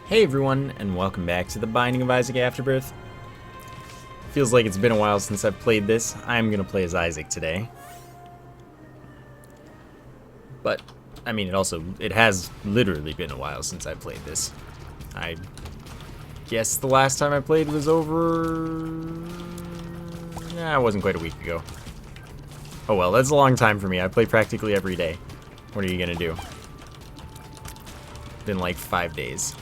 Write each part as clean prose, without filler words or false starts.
Hey everyone, and welcome back to The Binding of Isaac Afterbirth. Feels like it's been a while since I've played this. I'm gonna play as Isaac today. But, I mean, it has literally been a while since I played this. I guess the last time I played was it wasn't quite a week ago. Oh well, that's a long time for me. I play practically every day. What are you gonna do? Been like 5 days.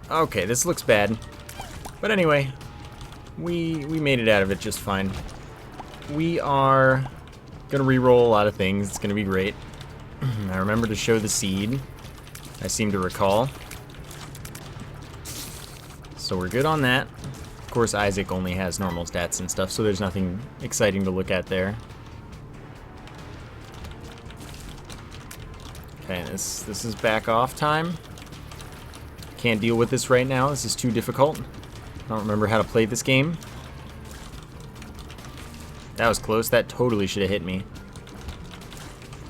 Okay, this looks bad. But anyway, we made it out of it just fine. We are gonna re-roll a lot of things. It's gonna be great. I remember to show the seed, I seem to recall. So we're good on that. Of course, Isaac only has normal stats and stuff, so there's nothing exciting to look at there. Okay, this is back off time. Can't deal with this right now. This is too difficult. I don't remember how to play this game. That was close. That totally should have hit me.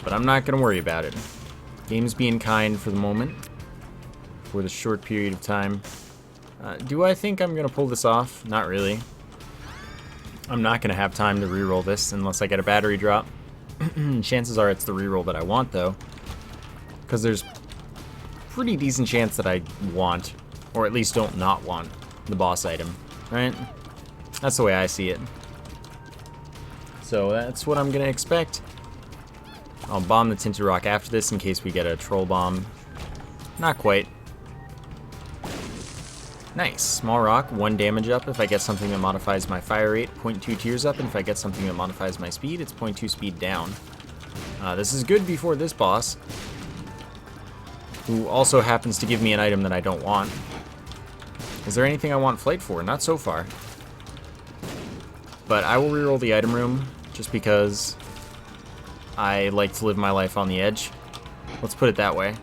But I'm not going to worry about it. Game's being kind for the moment. For the short period of time. Do I think I'm going to pull this off? Not really. I'm not going to have time to reroll this unless I get a battery drop. Chances are it's the reroll that I want, though. Because there's pretty decent chance that I want, or at least don't not want, the boss item, right? That's the way I see it. So that's what I'm gonna expect. I'll bomb the Tinted Rock after this in case we get a troll bomb. Not quite. Nice. Small rock, 1 damage up if I get something that modifies my fire rate, 0.2 tears up, and if I get something that modifies my speed, it's 0.2 speed down. This is good before this boss, who also happens to give me an item that I don't want. Is there anything I want Flight for? Not so far. But I will reroll the item room, just because I like to live my life on the edge. Let's put it that way.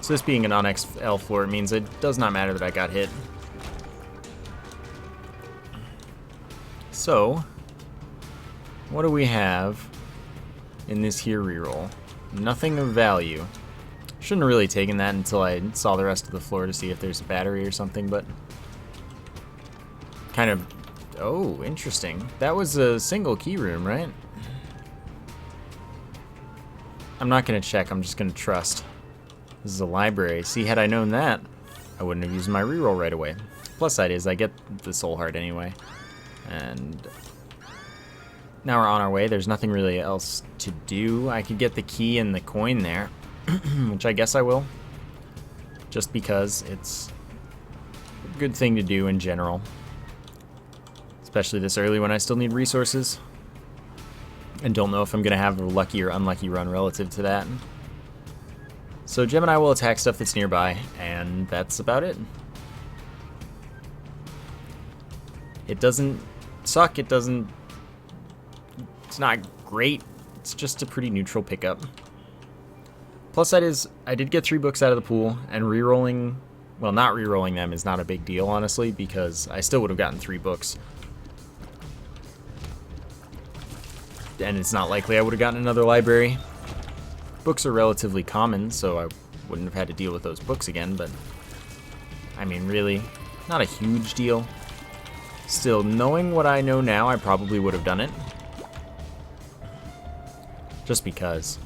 So this being an on-XL floor, it means it does not matter that I got hit. So, what do we have in this here reroll? Nothing of value. Shouldn't have really taken that until I saw the rest of the floor to see if there's a battery or something, but kind of... Oh, interesting. That was a single key room, right? I'm not going to check, I'm just going to trust. This is a library. See, had I known that, I wouldn't have used my reroll right away. Plus side is, I get the soul heart anyway. And now we're on our way. There's nothing really else to do. I could get the key and the coin there, which I guess I will. Just because it's a good thing to do in general. Especially this early when I still need resources. And don't know if I'm going to have a lucky or unlucky run relative to that. So Gemini will attack stuff that's nearby, and that's about it. It doesn't suck, it doesn't... It's not great, it's just a pretty neutral pickup. Plus side is, I did get 3 books out of the pool, and re-rolling, well, not re-rolling them is not a big deal, honestly, because I still would have gotten 3 books. And it's not likely I would have gotten another library. Books are relatively common, so I wouldn't have had to deal with those books again, but I mean, really, not a huge deal. Still, knowing what I know now, I probably would have done it. Just because.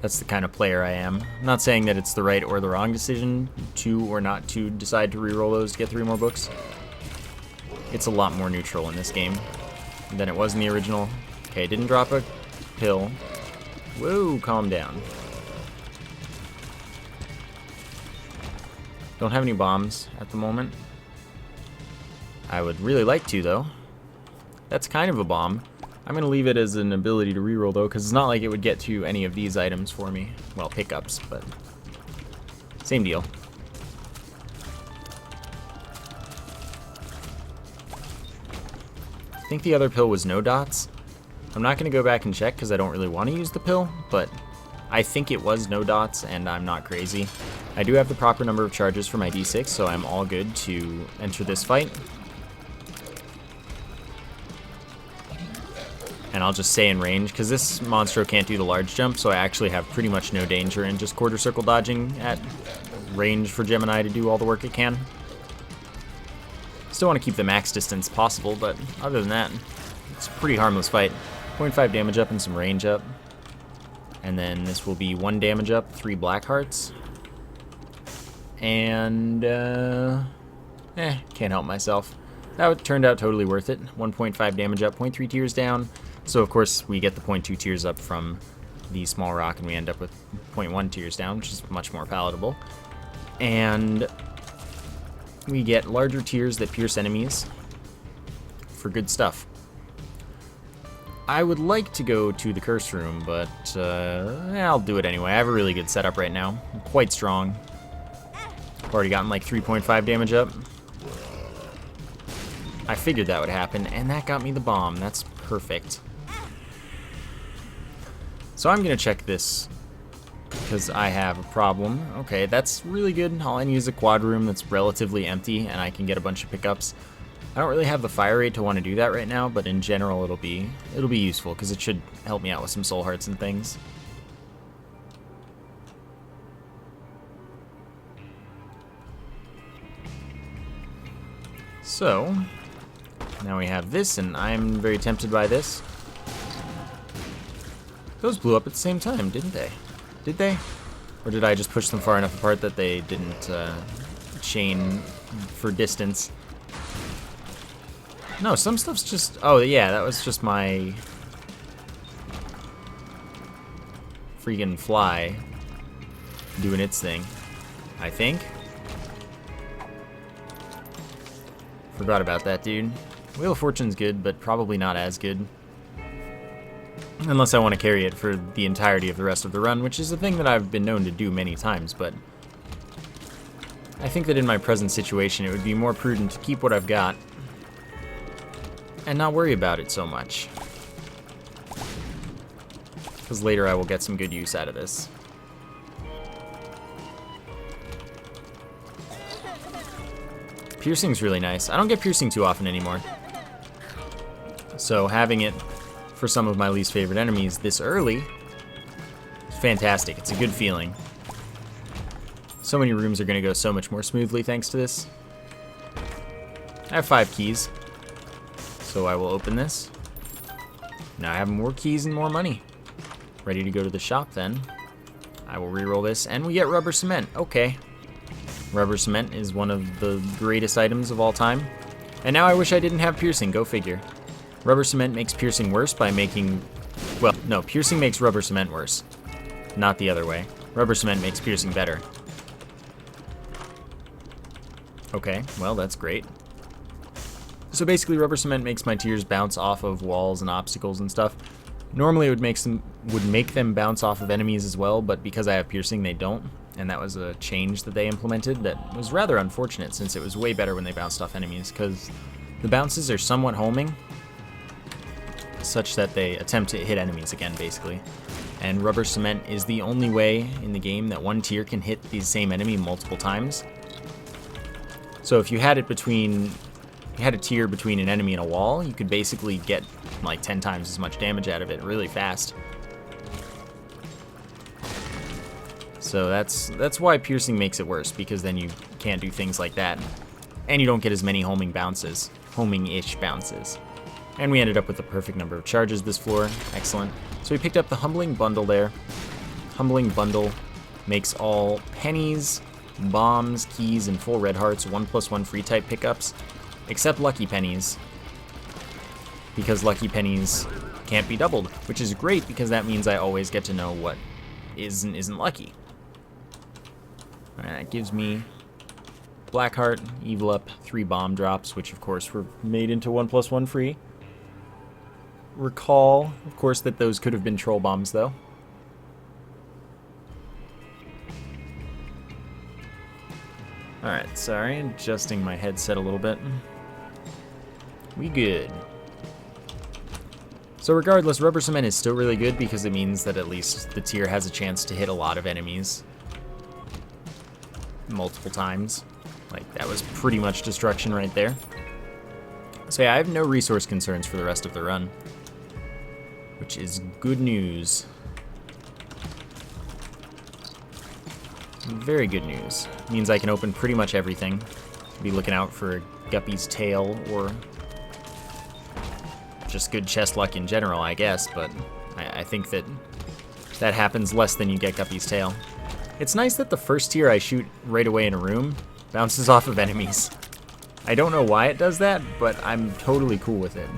That's the kind of player I am. I'm not saying that it's the right or the wrong decision to or not to decide to reroll those to get 3 more books. It's a lot more neutral in this game than it was in the original. Okay, didn't drop a pill. Whoa, calm down. Don't have any bombs at the moment. I would really like to, though. That's kind of a bomb. I'm going to leave it as an ability to reroll, though, because it's not like it would get to any of these items for me. Well, pickups, but same deal. I think the other pill was no dots. I'm not going to go back and check because I don't really want to use the pill, but I think it was no dots, and I'm not crazy. I do have the proper number of charges for my D6, so I'm all good to enter this fight. and I'll just stay in range, because this Monstro can't do the large jump, so I actually have pretty much no danger in just quarter circle dodging at range for Gemini to do all the work it can. Still want to keep the max distance possible, but other than that, it's a pretty harmless fight. 0.5 damage up and some range up. And then this will be 1 damage up, 3 black hearts. And, can't help myself. That turned out totally worth it. 1.5 damage up, 0.3 tears down. So, of course, we get the 0.2 tears up from the small rock, and we end up with 0.1 tears down, which is much more palatable. And we get larger tears that pierce enemies for good stuff. I would like to go to the curse room, but I'll do it anyway. I have a really good setup right now. I'm quite strong. I've already gotten like 3.5 damage up. I figured that would happen, and that got me the bomb. That's perfect. So I'm going to check this, because I have a problem. Okay, that's really good. All I need is a quad room that's relatively empty, and I can get a bunch of pickups. I don't really have the fire rate to want to do that right now, but in general it'll be useful, because it should help me out with some soul hearts and things. So, now we have this, and I'm very tempted by this. Those blew up at the same time, didn't they? Did they? Or did I just push them far enough apart that they didn't chain for distance? No, some stuff's just... Oh, yeah, that was just my freaking fly doing its thing, I think. Forgot about that, dude. Wheel of Fortune's good, but probably not as good. Unless I want to carry it for the entirety of the rest of the run, which is a thing that I've been known to do many times, but I think that in my present situation it would be more prudent to keep what I've got and not worry about it so much. Because later I will get some good use out of this. Piercing's really nice. I don't get piercing too often anymore. So having it for some of my least favorite enemies this early is fantastic. It's a good feeling. So many rooms are going to go so much more smoothly thanks to this. I have 5 keys. So I will open this. Now I have more keys and more money. Ready to go to the shop then. I will reroll this, and we get rubber cement. Okay. Rubber cement is one of the greatest items of all time. And now I wish I didn't have piercing, go figure. Rubber cement makes piercing worse by making... Well, no, piercing makes rubber cement worse. Not the other way. Rubber cement makes piercing better. Okay, well, that's great. So basically, rubber cement makes my tears bounce off of walls and obstacles and stuff. Normally, it would make them bounce off of enemies as well, but because I have piercing, they don't. And that was a change that they implemented that was rather unfortunate, since it was way better when they bounced off enemies, because the bounces are somewhat homing, such that they attempt to hit enemies again, basically. And rubber cement is the only way in the game that one tier can hit the same enemy multiple times. So if you had it between... You had a tier between an enemy and a wall, you could basically get like 10 times as much damage out of it really fast. So that's why piercing makes it worse, because then you can't do things like that. And you don't get as many homing bounces, homing-ish bounces. And we ended up with the perfect number of charges this floor. Excellent. So we picked up the Humbling Bundle there. Humbling Bundle makes all pennies, bombs, keys, and full red hearts 1+1 free type pickups. Except lucky pennies, because lucky pennies can't be doubled, which is great because that means I always get to know what is and isn't lucky. Alright, that gives me Black Heart, Evil Up, 3 bomb drops, which of course were made into 1+1 free. Recall, of course, that those could have been troll bombs though. Alright, sorry, adjusting my headset a little bit. We good. So regardless, rubber cement is still really good because it means that at least the tier has a chance to hit a lot of enemies multiple times. Like, that was pretty much destruction right there. So yeah, I have no resource concerns for the rest of the run. which is good news. Very good news. Means I can open pretty much everything. Be looking out for a Guppy's tail or just good chest luck in general, I guess, but I think that happens less than you get Guppy's tail. It's nice that the first tier I shoot right away in a room bounces off of enemies. I don't know why it does that, but I'm totally cool with it.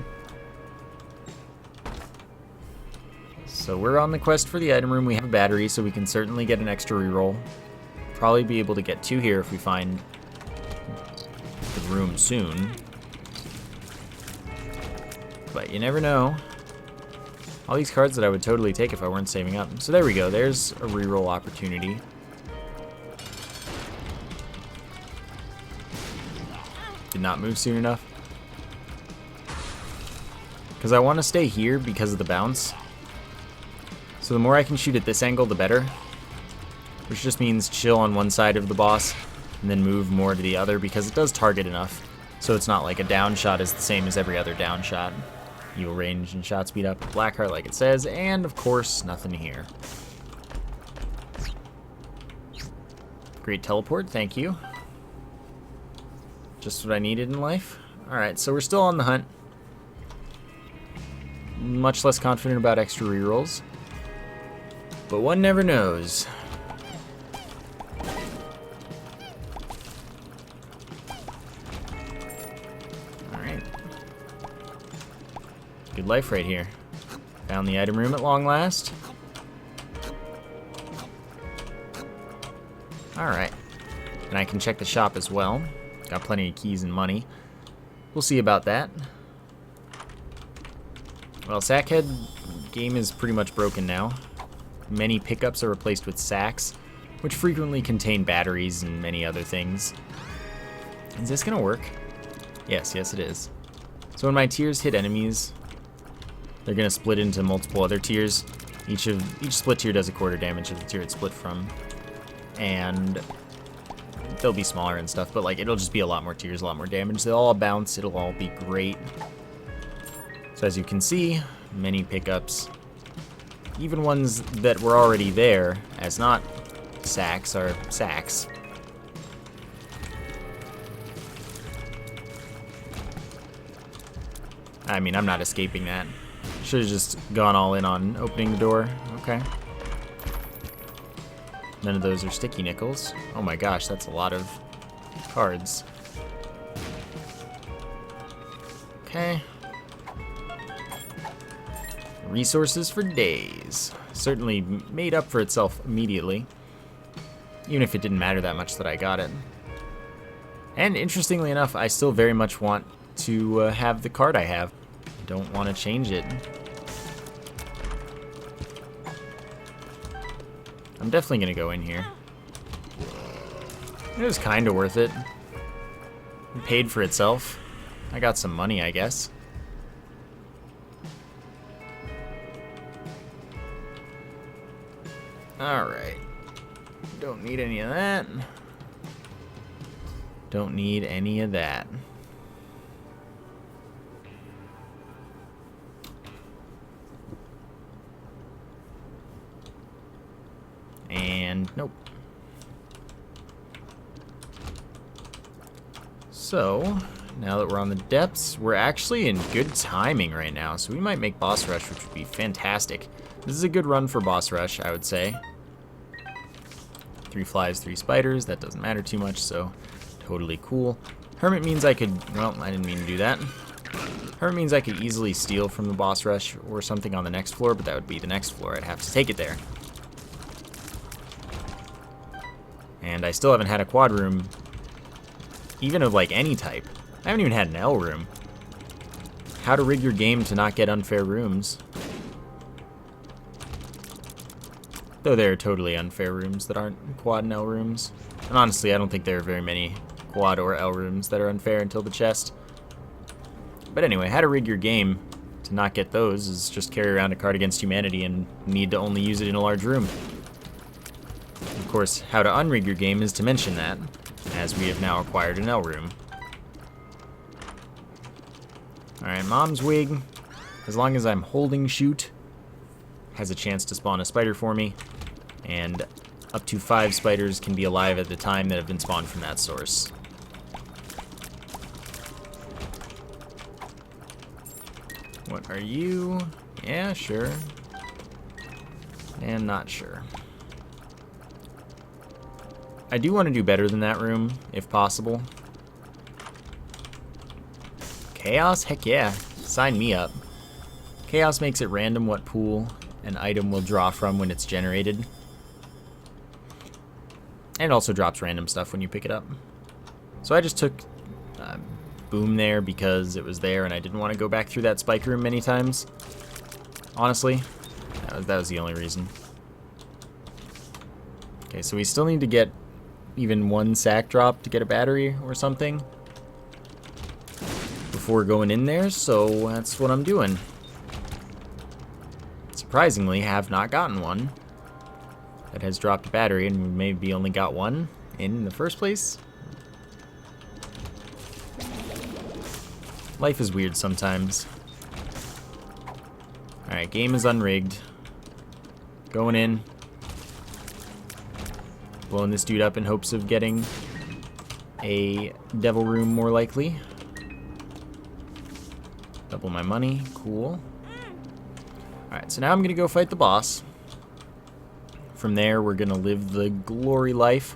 So we're on the quest for the item room. We have a battery, so we can certainly get an extra reroll. Probably be able to get 2 here if we find the room soon. But you never know. All these cards that I would totally take if I weren't saving up. So there we go. There's a reroll opportunity. Did not move soon enough. Because I want to stay here because of the bounce. So the more I can shoot at this angle, the better. Which just means chill on one side of the boss and then move more to the other because it does target enough. So it's not like a down shot is the same as every other down shot. You'll range and shot speed up. Blackheart like it says, and of course, nothing here. Great teleport, thank you. Just what I needed in life. Alright, so we're still on the hunt. Much less confident about extra rerolls. But one never knows. Alright. Good life right here. Found the item room at long last. Alright. And I can check the shop as well. Got plenty of keys and money. We'll see about that. Well, Sackhead game is pretty much broken now. Many pickups are replaced with sacks, which frequently contain batteries and many other things. Is this gonna work? Yes, it is. So when my tiers hit enemies, they're gonna split into multiple other tiers. Each split tier does a quarter damage of the tier it's split from. And they'll be smaller and stuff, but like it'll just be a lot more tiers, a lot more damage. They'll all bounce, it'll all be great. So as you can see, many pickups. Even ones that were already there as not sacks are sacks. I mean, I'm not escaping that. Should have just gone all in on opening the door. Okay. None of those are sticky nickels. Oh my gosh, that's a lot of cards. Okay. Resources for days. Certainly made up for itself immediately. Even if it didn't matter that much that I got it. And interestingly enough, I still very much want to have the card I have. Don't want to change it. I'm definitely going to go in here. It was kind of worth it. It paid for itself. I got some money, I guess. Alright. Don't need any of that. Don't need any of that. And nope. So, now that we're on the depths, we're actually in good timing right now. So we might make boss rush, which would be fantastic. This is a good run for boss rush, I would say. 3 flies, 3 spiders. That doesn't matter too much, so totally cool. Hermit means I could... Well, I didn't mean to do that. Hermit means I could easily steal from the boss rush or something on the next floor, but that would be the next floor. I'd have to take it there. And I still haven't had a quad room, even of like any type. I haven't even had an L room. How to rig your game to not get unfair rooms. Though there are totally unfair rooms that aren't quad and L rooms. And honestly, I don't think there are very many quad or L rooms that are unfair until the chest. But anyway, how to rig your game to not get those is just carry around a card against humanity and need to only use it in a large room. Of course, how to unrig your game is to mention that, as we have now acquired an L room. Alright, mom's wig. As long as I'm holding shoot, has a chance to spawn a spider for me, and up to 5 spiders can be alive at the time that have been spawned from that source. What are you? Yeah, sure. And not sure. I do want to do better than that room, if possible. Chaos? Heck yeah. Sign me up. Chaos makes it random what pool an item will draw from when it's generated. And it also drops random stuff when you pick it up. So I just took Boom there because it was there and I didn't want to go back through that spike room many times. Honestly, that was the only reason. Okay, so we still need to get even 1 sack drop to get a battery or something before going in there, so that's what I'm doing. Surprisingly, have not gotten one that has dropped a battery, and we maybe only got one in the first place. Life is weird sometimes. Alright, game is unrigged. Going in. Blowing this dude up in hopes of getting a devil room more likely. Double my money. Cool. Alright, so now I'm going to go fight the boss. From there, we're going to live the glory life.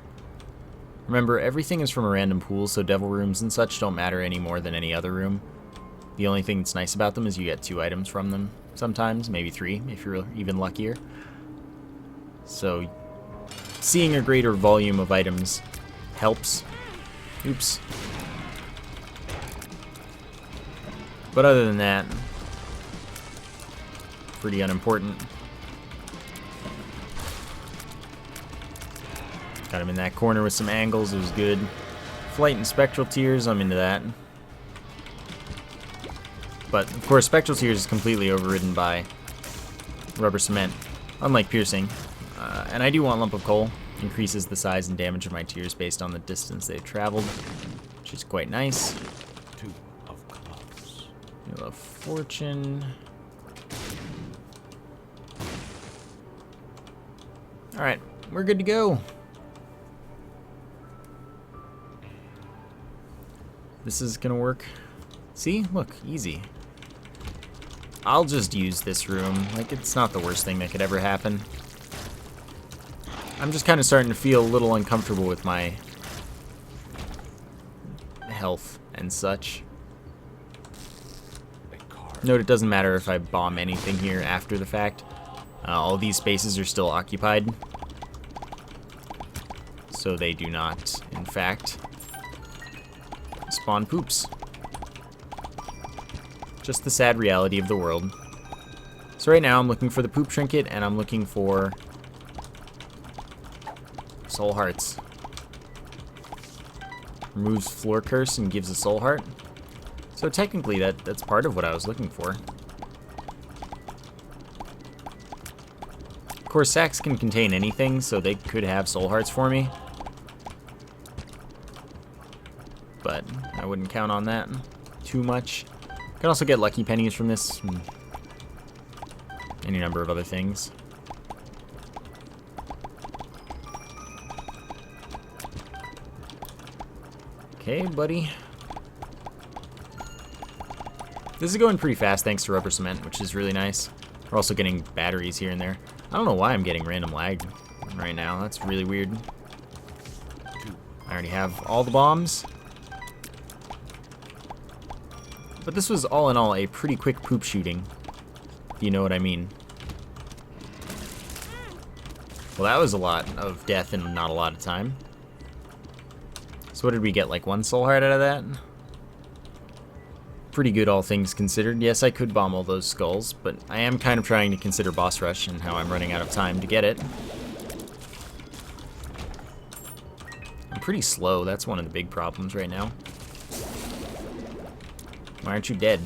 Remember, everything is from a random pool, so devil rooms and such don't matter any more than any other room. The only thing that's nice about them is you get 2 items from them sometimes, maybe 3 if you're even luckier. So, seeing a greater volume of items helps. Oops. But other than that, pretty unimportant. Got him in that corner with some angles, it was good. Flight and Spectral Tears, I'm into that. But, of course, Spectral Tears is completely overridden by Rubber Cement, unlike Piercing. And I do want Lump of Coal. Increases the size and damage of my tears based on the distance they've traveled, which is quite nice. 2 of clubs. Wheel of Fortune. Alright, we're good to go. This is gonna work. See? Look, easy. I'll just use this room. Like, it's not the worst thing that could ever happen. I'm just kind of starting to feel a little uncomfortable with my health and such. Note, it doesn't matter if I bomb anything here after the fact. All these spaces are still occupied. So they do not, in fact, spawn poops. Just the sad reality of the world. So right now I'm looking for the poop trinket and I'm looking for soul hearts. Removes floor curse and gives a soul heart. So technically that's part of what I was looking for. Of course, sacks can contain anything, so they could have soul hearts for me. But I wouldn't count on that too much. Can also get lucky pennies from this. And any number of other things. Okay, buddy. This is going pretty fast thanks to Rubber Cement, which is really nice. We're also getting batteries here and there. I don't know why I'm getting random lag right now. That's really weird. I already have all the bombs. But this was all in all a pretty quick poop shooting, if you know what I mean. Well, that was a lot of death and not a lot of time. So what did we get, like 1 soul heart out of that? Pretty good, all things considered. Yes, I could bomb all those skulls, but I am kind of trying to consider boss rush and how I'm running out of time to get it. I'm pretty slow. That's one of the big problems right now. Why aren't you dead?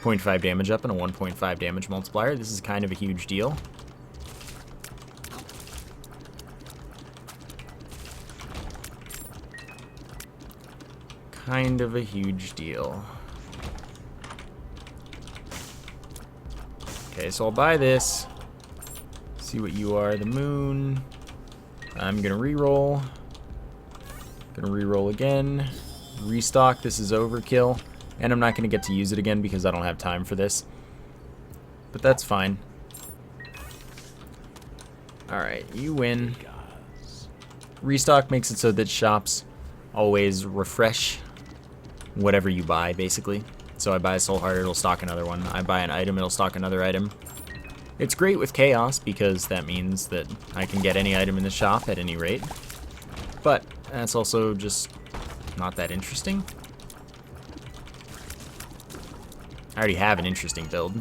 0.5 damage up and a 1.5 damage multiplier. This is kind of a huge deal. Kind of a huge deal. Okay, so I'll buy this. See what you are. The moon. I'm gonna reroll. Gonna reroll again. Restock. This is overkill. And I'm not gonna get to use it again because I don't have time for this. But that's fine. Alright, you win. Restock makes it so that shops always refresh whatever you buy, basically. So I buy a soul heart, it'll stock another one. I buy an item, it'll stock another item. It's great with chaos because that means that I can get any item in the shop at any rate. But that's also just not that interesting. I already have an interesting build.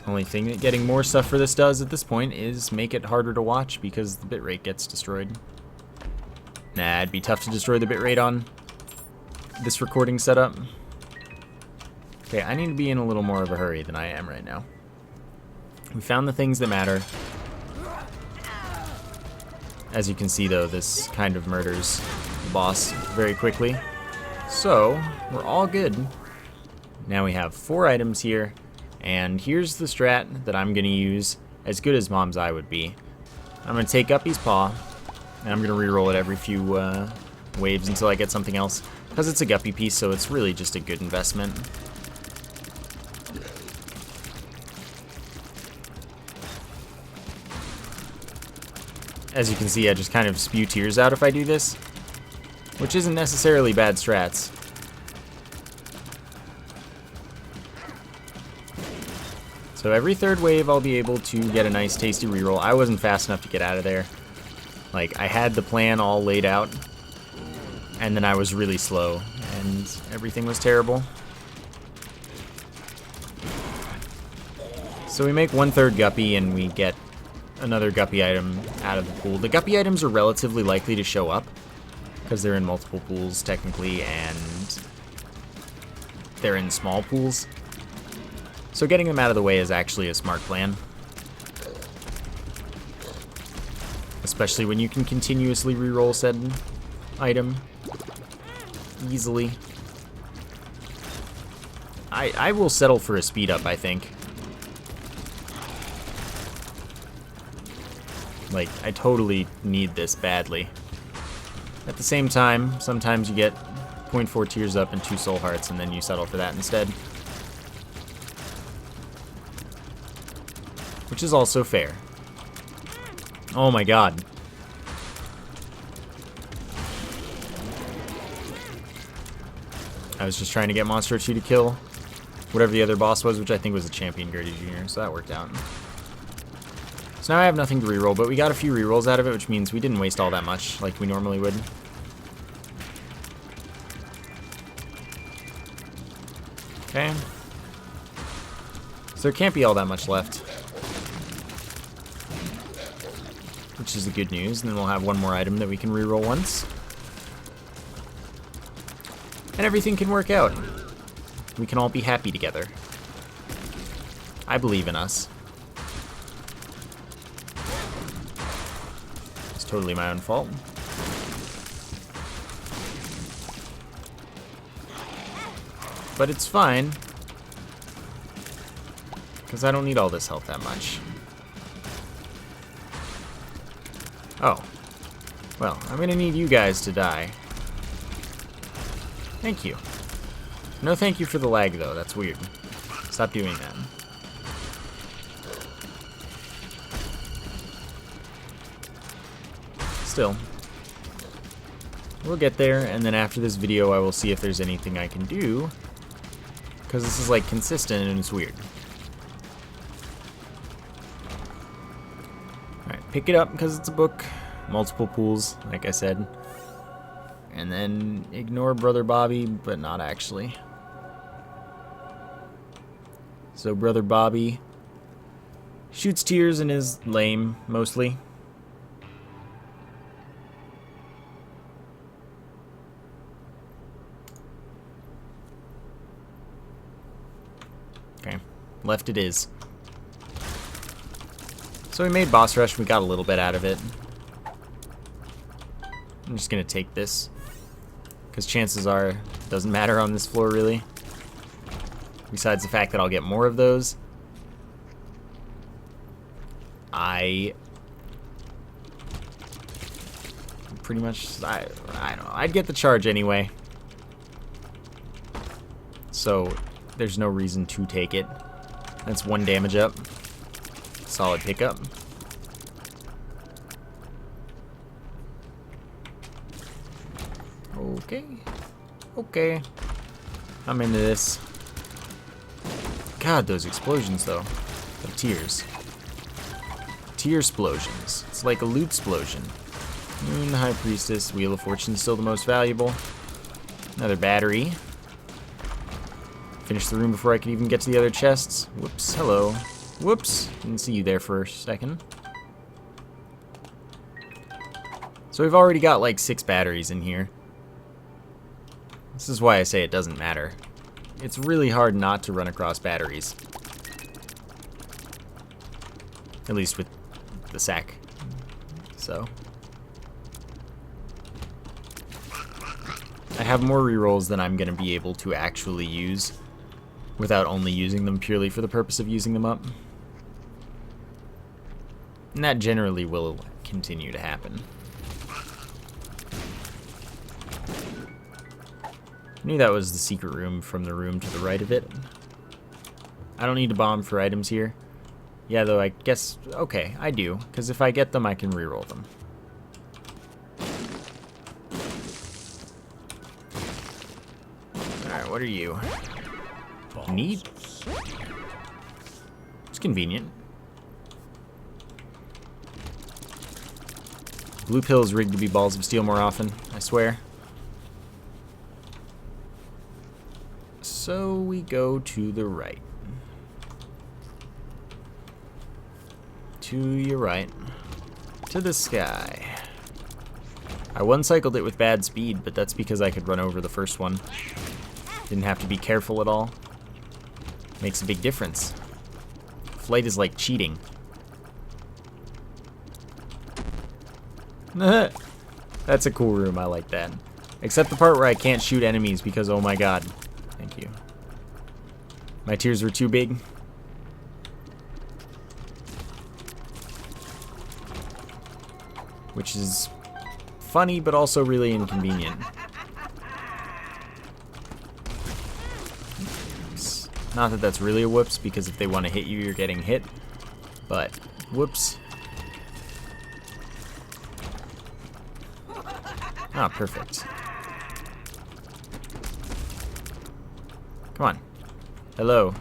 Only thing that getting more stuff for this does at this point is make it harder to watch because the bitrate gets destroyed. Nah, it'd be tough to destroy the bitrate on this recording setup. Okay, I need to be in a little more of a hurry than I am right now. We found the things that matter. As you can see though, this kind of murders the boss very quickly. So, we're all good. Now we have 4 items here. And here's the strat that I'm going to use, as good as Mom's Eye would be. I'm going to take Guppy's Paw, and I'm going to reroll it every few waves until I get something else. Because it's a Guppy piece, so it's really just a good investment. As you can see, I just kind of spew tears out if I do this, which isn't necessarily bad strats. So every 3rd wave I'll be able to get a nice tasty reroll. I wasn't fast enough to get out of there. Like, I had the plan all laid out, and then I was really slow, and everything was terrible. So we make 1/3 Guppy, and we get another Guppy item out of the pool. The Guppy items are relatively likely to show up, because they're in multiple pools, technically, and they're in small pools. So getting them out of the way is actually a smart plan. Especially when you can continuously reroll said item easily. I will settle for a speed up, I think. Like, I totally need this badly. At the same time, sometimes you get 0.4 tears up and 2 soul hearts, and then you settle for that instead. Which is also fair. Oh my god. I was just trying to get Monster 2 to kill whatever the other boss was, which I think was a Champion Gertie Jr., so that worked out. So now I have nothing to reroll, but we got a few rerolls out of it, which means we didn't waste all that much like we normally would. Okay. So there can't be all that much left, which is the good news. And then we'll have one more item that we can reroll once. And everything can work out. We can all be happy together. I believe in us. It's totally my own fault. But it's fine, because I don't need all this health that much. Oh. Well, I'm gonna need you guys to die. Thank you. No thank you for the lag, though. That's weird. Stop doing that. Still. We'll get there, and then after this video I will see if there's anything I can do, because this is, like, consistent and it's weird. Alright, pick it up because it's a book. Multiple pools, like I said. And then ignore Brother Bobby, but not actually. So Brother Bobby shoots tears and is lame, mostly. Okay, left it is. So we made boss rush, we got a little bit out of it. I'm just gonna take this, because chances are Doesn't matter on this floor, really. Besides the fact that I'll get more of those. I pretty much, I don't know. I'd get the charge anyway. So there's no reason to take it. That's 1 damage up. Solid pickup. Okay. Okay. I'm into this. God, those explosions, though. Of tears. Tear explosions. It's like a loot explosion. Moon, High Priestess, Wheel of Fortune still the most valuable. Another battery. Finish the room before I could even get to the other chests. Whoops, hello. Whoops, didn't see you there for a second. So we've already got like 6 batteries in here. This is why I say it doesn't matter. It's really hard not to run across batteries. At least with the sack. So. I have more rerolls than I'm going to be able to actually use without only using them purely for the purpose of using them up. And that generally will continue to happen. I knew that was the secret room from the room to the right of it. I don't need to bomb for items here. Yeah, though I guess, okay, I do. Because if I get them, I can reroll them. Alright, what are you? Neat. It's convenient. Blue pill's rigged to be balls of steel more often, I swear. So we go to the right. To your right. To the sky. I one-cycled it with bad speed, but that's because I could run over the first one. Didn't have to be careful at all. Makes a big difference. Flight is like cheating. That's a cool room, I like that. Except the part where I can't shoot enemies because, oh my god. Thank you. My tears were too big. Which is funny, but also really inconvenient. Oops. Not that that's really a whoops, because if they want to hit you, you're getting hit. But, whoops. Ah, perfect. Come on. Hello.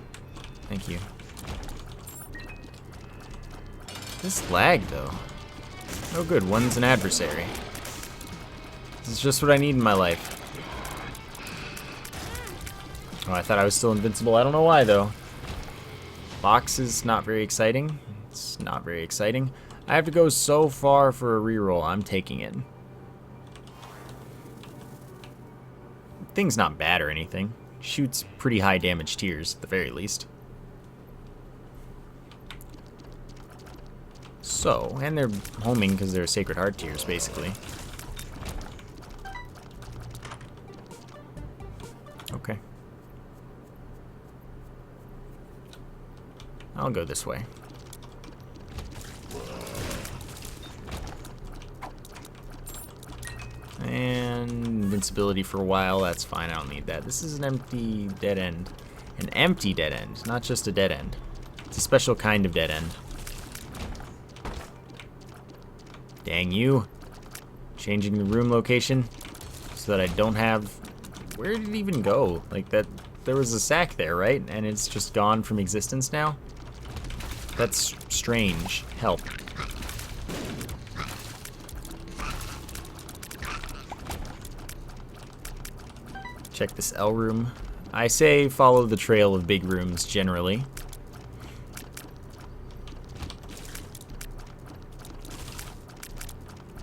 Thank you. This lag, though. Oh good, one's an adversary. This is just what I need in my life. Oh, I thought I was still invincible. I don't know why, though. Box is not very exciting. It's not very exciting. I have to go so far for a reroll. I'm taking it. Thing's not bad or anything. Shoots pretty high damage tiers, at the very least. So, and they're homing because they're Sacred Heart tiers, basically. Okay. I'll go this way. And invincibility for a while, that's fine, I don't need that. This is an empty dead end. An empty dead end, not just a dead end. It's a special kind of dead end. Dang you. Changing the room location so that I don't have... Where did it even go? Like that, there was a sack there, right? And it's just gone from existence now? That's strange. Help. Check this L room. I say follow the trail of big rooms generally.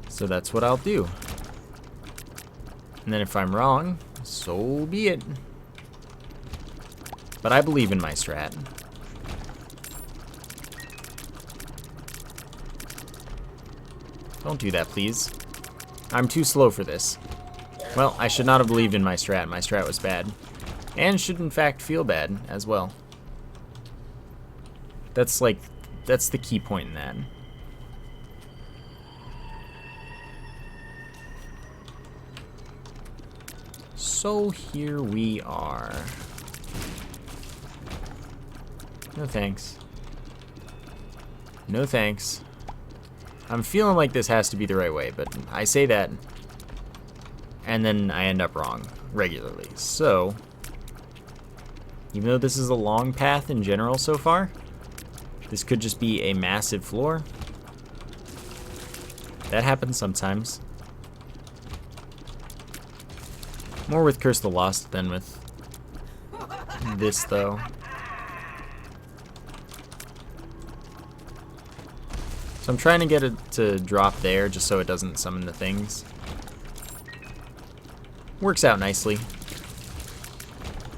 So that's what I'll do. And then if I'm wrong, so be it. But I believe in my strat. Don't do that, please. I'm too slow for this. Well, I should not have believed in my strat. My strat was bad. And should in fact feel bad as well. That's the key point in that. So here we are. No thanks. No thanks. I'm feeling like this has to be the right way, but I say that, and then I end up wrong regularly. So, even though this is a long path in general so far, this could just be a massive floor. That happens sometimes. More with Curse the Lost than with this, though. So I'm trying to get it to drop there just so it doesn't summon the things. Works out nicely.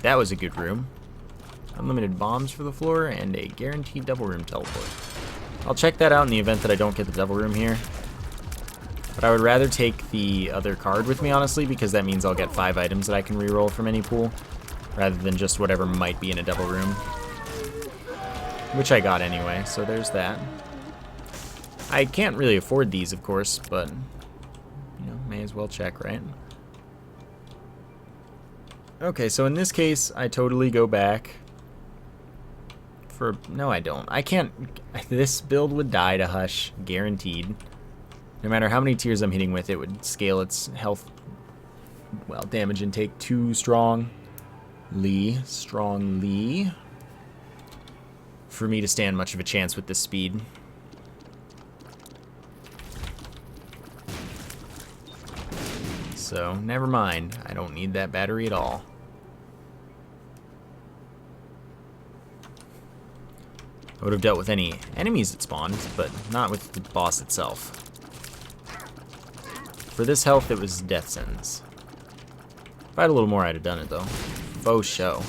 That was a good room. Unlimited bombs for the floor and a guaranteed double room teleport. I'll check that out in the event that I don't get the double room here. But I would rather take the other card with me, honestly, because that means I'll get 5 items that I can reroll from any pool, rather than just whatever might be in a double room. Which I got anyway, so there's that. I can't really afford these, of course, but, you know, may as well check, right? Okay, so in this case, I totally go back for... No, I don't. I can't... This build would die to Hush, guaranteed. No matter how many tiers I'm hitting with, it would scale its health, well, damage intake too strongly for me to stand much of a chance with this speed. So, never mind. I don't need that battery at all. I would have dealt with any enemies that spawned, but not with the boss itself. For this health, it was death sentence. If I had a little more, I'd have done it, though. Faux show.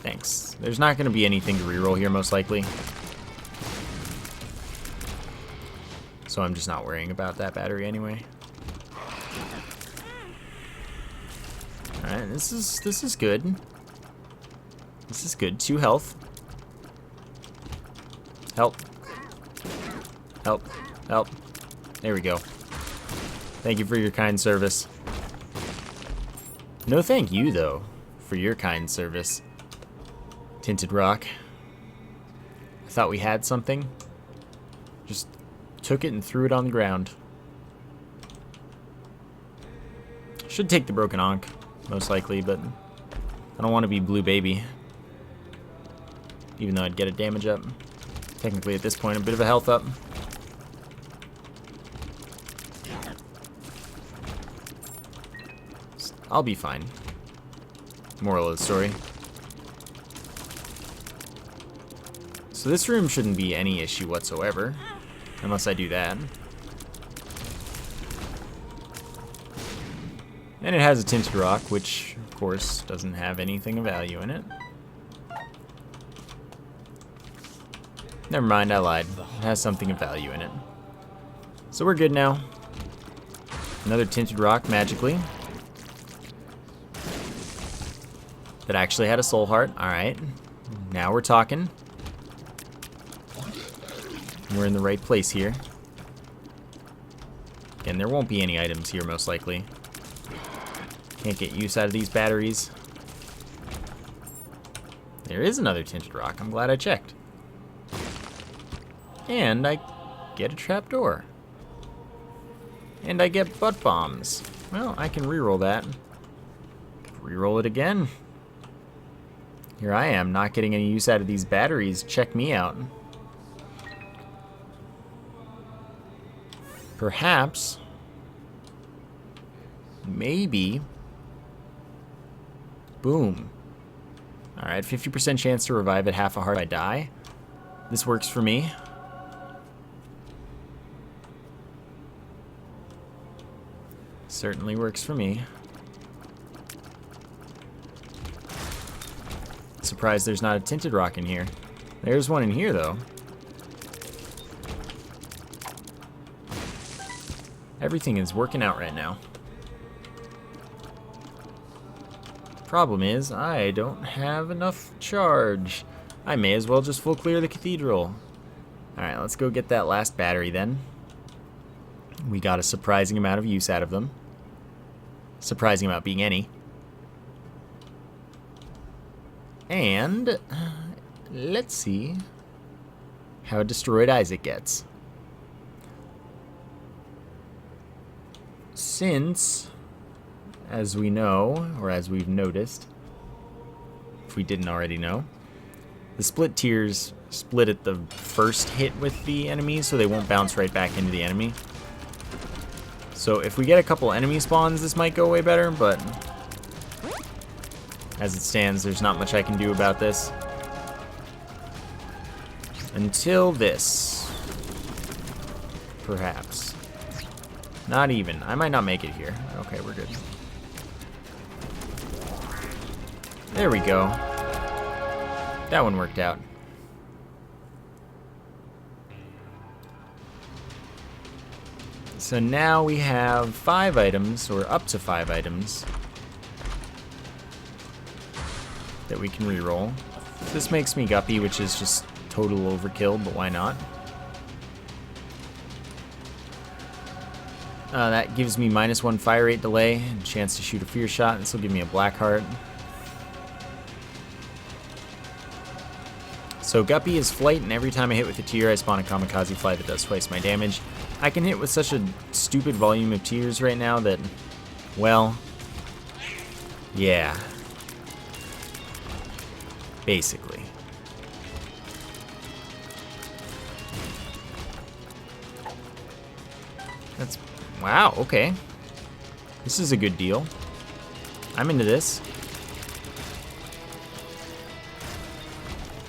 Thanks. There's not going to be anything to reroll here, most likely. So I'm just not worrying about that battery anyway. Alright, this is good. This is good. 2 health. Help. Help. Help. There we go. Thank you for your kind service. No thank you, though, for your kind service. Tinted rock. I thought we had something. Just took it and threw it on the ground. Should take the broken Ankh, most likely, but I don't want to be Blue Baby. Even though I'd get a damage up. Technically, at this point, a bit of a health up. I'll be fine. Moral of the story. So this room shouldn't be any issue whatsoever, unless I do that. And it has a tinted rock, which, of course, doesn't have anything of value in it. Never mind, I lied. It has something of value in it. So we're good now. Another tinted rock, magically. That actually had a soul heart. Alright. Now we're talking. We're in the right place here. Again, there won't be any items here, most likely. Can't get use out of these batteries. There is another tinted rock. I'm glad I checked. And I get a trapdoor. And I get butt bombs. Well, I can reroll that. Reroll it again. Here I am, not getting any use out of these batteries. Check me out. Perhaps. Maybe. Boom. Alright, 50% chance to revive at half a heart if I die. This works for me. Certainly works for me. Surprised there's not a tinted rock in here. There's one in here, though. Everything is working out right now. Problem is, I don't have enough charge. I may as well just full clear the cathedral. Alright, let's go get that last battery then. We got a surprising amount of use out of them. Surprising amount being any. And let's see how destroyed Isaac gets. Since, as we know, or as we've noticed, if we didn't already know, the split tiers split at the first hit with the enemy, so they won't bounce right back into the enemy. So if we get a couple enemy spawns, this might go way better, but as it stands, there's not much I can do about this. Until this. Perhaps. Not even. I might not make it here. Okay, we're good. There we go. That one worked out. So now we have 5 items, or up to 5 items, that we can reroll. This makes me Guppy, which is just total overkill, but why not? That gives me -1 fire rate delay, and a chance to shoot a fear shot. This will give me a black heart. So Guppy is flight, and every time I hit with a tier, I spawn a kamikaze fly that does twice my damage. I can hit with such a stupid volume of tiers right now that, well, yeah. Basically. That's, wow, okay. This is a good deal. I'm into this.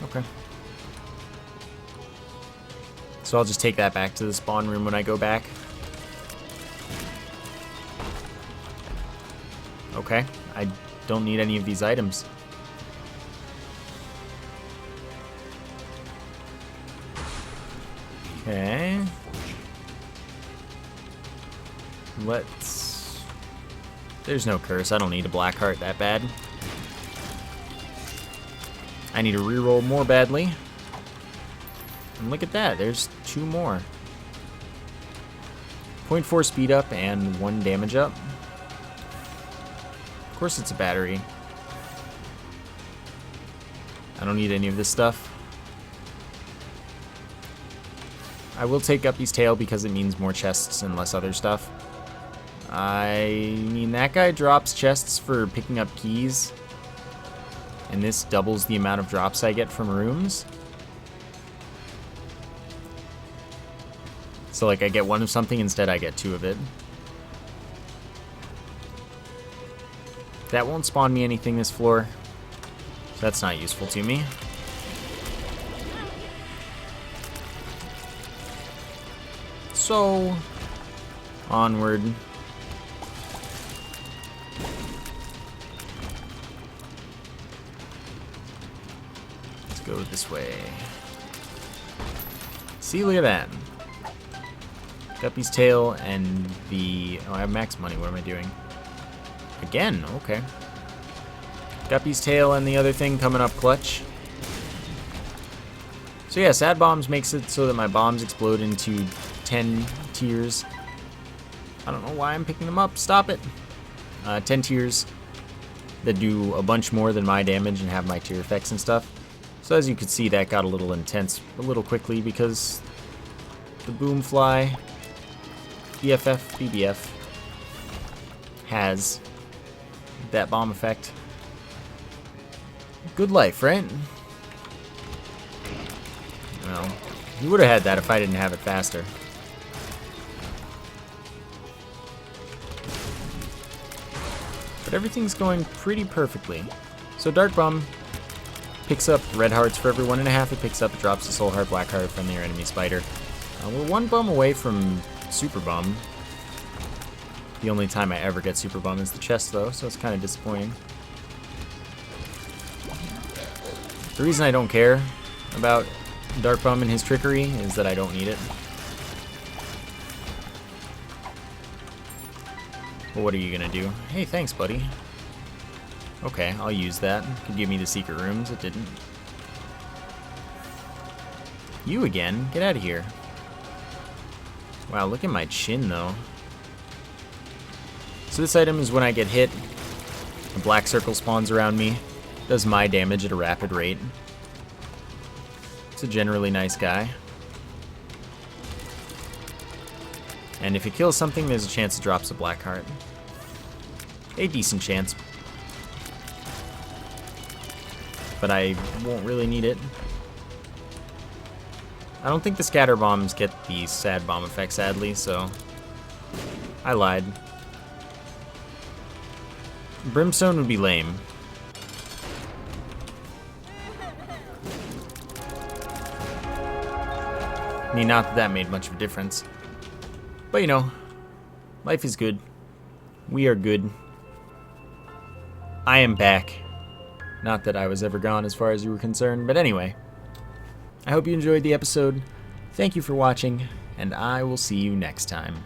Okay. So I'll just take that back to the spawn room when I go back. Okay, I don't need any of these items. Okay. Let's... There's no curse. I don't need a black heart that bad. I need to reroll more badly. And look at that. There's 2 more. 0.4 speed up and 1 damage up. Of course it's a battery. I don't need any of this stuff. I will take Guppy's tail because it means more chests and less other stuff. I mean, that guy drops chests for picking up keys. And this doubles the amount of drops I get from rooms. So, like, I get 1 of something, instead I get 2 of it. That won't spawn me anything this floor. So that's not useful to me. So, onward. Let's go this way. See, look at that. Guppy's tail and the... Oh, I have max money. What am I doing? Again, okay. Guppy's tail and the other thing coming up clutch. So yeah, sad bombs makes it so that my bombs explode into 10 tiers. I don't know why I'm picking them up. Stop it. 10 tiers that do a bunch more than my damage and have my tier effects and stuff. So as you can see, that got a little intense a little quickly because the Boomfly BFF BBF has that bomb effect. Good life, right? Well, you would have had that if I didn't have it faster. But everything's going pretty perfectly. So Dark Bum picks up red hearts for every 1.5 it picks up. It drops a soul heart, black heart from the enemy spider. We're 1 bum away from Super Bum. The only time I ever get Super Bum is the chest, though, so it's kind of disappointing. The reason I don't care about Dark Bum and his trickery is that I don't need it. But what are you gonna do? Hey, thanks, buddy. Okay, I'll use that. Could give me the secret rooms. It didn't. You again? Get out of here. Wow, look at my chin, though. So this item is when I get hit, a black circle spawns around me, does my damage at a rapid rate. It's a generally nice guy. And if it kills something, there's a chance it drops a black heart. A decent chance. But I won't really need it. I don't think the scatter bombs get the sad bomb effect, sadly, so I lied. Brimstone would be lame. I mean, not that that made much of a difference. But you know, life is good. We are good. I am back. Not that I was ever gone as far as you were concerned, but anyway. I hope you enjoyed the episode. Thank you for watching, and I will see you next time.